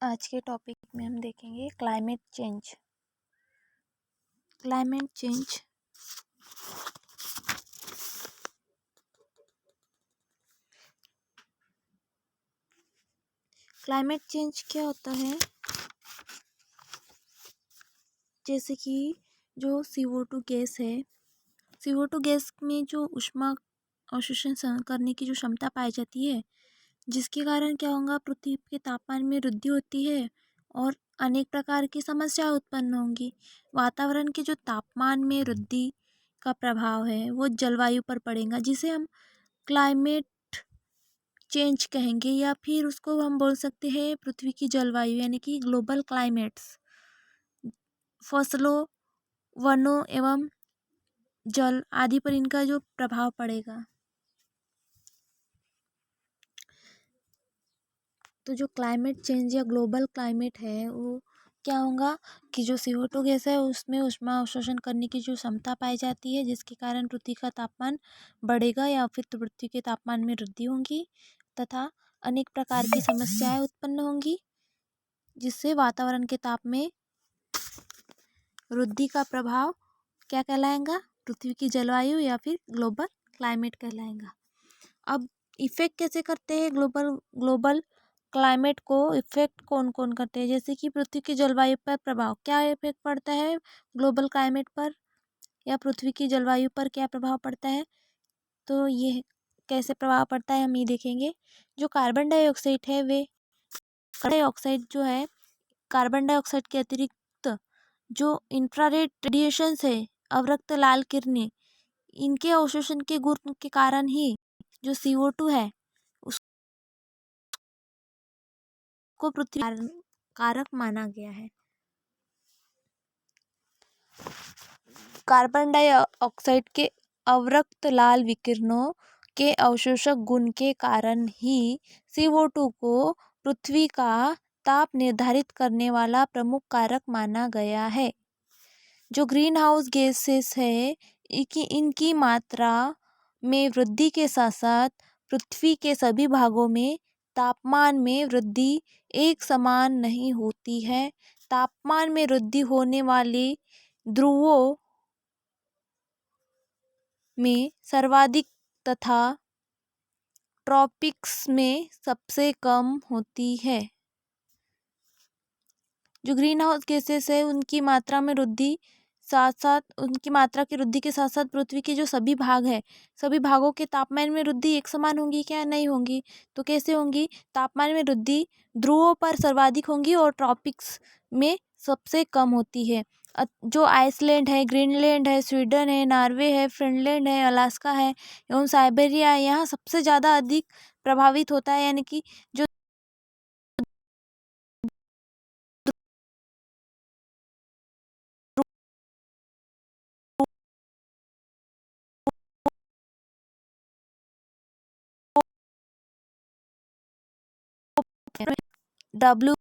आज के टॉपिक में हम देखेंगे climate change. Climate change climate change क्या होता है? जैसे कि जो CO2 गैस है, CO2 गैस में जो ऊष्मा अवशोषण सहन करने की जो क्षमता पाई जाती है, जिसके कारण क्या होगा, पृथ्वी के तापमान में वृद्धि होती है और अनेक प्रकार की समस्याएं उत्पन्न होंगी। वातावरण के जो तापमान में वृद्धि का प्रभाव है वो जलवायु पर पड़ेगा, जिसे हम क्लाइमेट चेंज कहेंगे, या फिर उसको हम बोल सकते हैं पृथ्वी की जलवायु, यानी कि ग्लोबल क्लाइमेट्स। फसलों, वनों एवं जल आदि पर इनका जो प्रभाव पड़ेगा। तो जो क्लाइमेट चेंज या ग्लोबल क्लाइमेट है वो क्या होगा कि जो CO2 गैस है उसमें ऊष्मा अवशोषण करने की जो क्षमता पाई जाती है, जिसके कारण पृथ्वी का तापमान बढ़ेगा या फिर तो पृथ्वी के तापमान में वृद्धि होगी तथा अनेक प्रकार की समस्याएं उत्पन्न होंगी, जिससे वातावरण के ताप में वृद्धि का प्रभाव क्या कहलाएगा? पृथ्वी की जलवायु या फिर ग्लोबल क्लाइमेट कहलाएगा। अब इफेक्ट कैसे करते हैं ग्लोबल क्लाइमेट को? इफेक्ट कौन कौन करते हैं? जैसे कि पृथ्वी की जलवायु पर प्रभाव, क्या इफेक्ट पड़ता है ग्लोबल क्लाइमेट पर या पृथ्वी की जलवायु पर क्या प्रभाव पड़ता है? तो ये कैसे प्रभाव पड़ता है हम ये देखेंगे। जो कार्बन डाइऑक्साइड है वे डाइऑक्साइड जो है, कार्बन डाइऑक्साइड के अतिरिक्त जो इंफ्रारेड रेडिएशंस है, अवरक्त लाल किरणें, इनके अवशोषण के गुण के कारण ही जो CO2 है उसको पृथ्वी कारक माना गया है। कार्बन डाइऑक्साइड के अवरक्त लाल विकिरणों के अवशोषक गुण के कारण ही CO2 को पृथ्वी का ताप निर्धारित करने वाला प्रमुख कारक माना गया है। जो ग्रीन हाउस गैसेस है, इनकी मात्रा में वृद्धि के साथ साथ पृथ्वी के सभी भागों में तापमान में वृद्धि एक समान नहीं होती है। तापमान में वृद्धि होने वाले ध्रुवों में सर्वाधिक तथा ट्रॉपिक्स में सबसे कम होती है। जो ग्रीन हाउस गैसेस है उनकी मात्रा में वृद्धि उनकी मात्रा की वृद्धि के साथ साथ पृथ्वी के जो सभी भाग है, सभी भागों के तापमान में वृद्धि एक समान होंगी क्या? नहीं होंगी। तो कैसे होंगी? तापमान में वृद्धि ध्रुवों पर सर्वाधिक होंगी और ट्रॉपिक्स में सबसे कम होती है। जो आइसलैंड है, ग्रीनलैंड है, स्वीडन है, नॉर्वे है, फिनलैंड है, अलास्का है एवं साइबेरिया है, यहाँ सबसे ज़्यादा अधिक प्रभावित होता है, यानी कि जो डब्ल्यू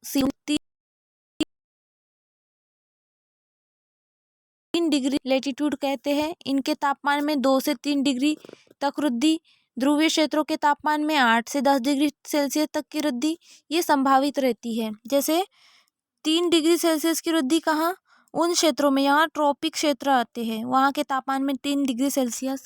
सी 3 डिग्री लेटीट्यूड कहते हैं। इनके तापमान में 2 से 3 डिग्री तक वृद्धि, ध्रुवीय क्षेत्रों के तापमान में 8 से 10 डिग्री सेल्सियस तक की वृद्धि ये संभावित रहती है। जैसे 3 डिग्री सेल्सियस की वृद्धि कहाँ? उन क्षेत्रों में, यहाँ ट्रॉपिक क्षेत्र आते हैं, वहाँ के तापमान में 3 डिग्री सेल्सियस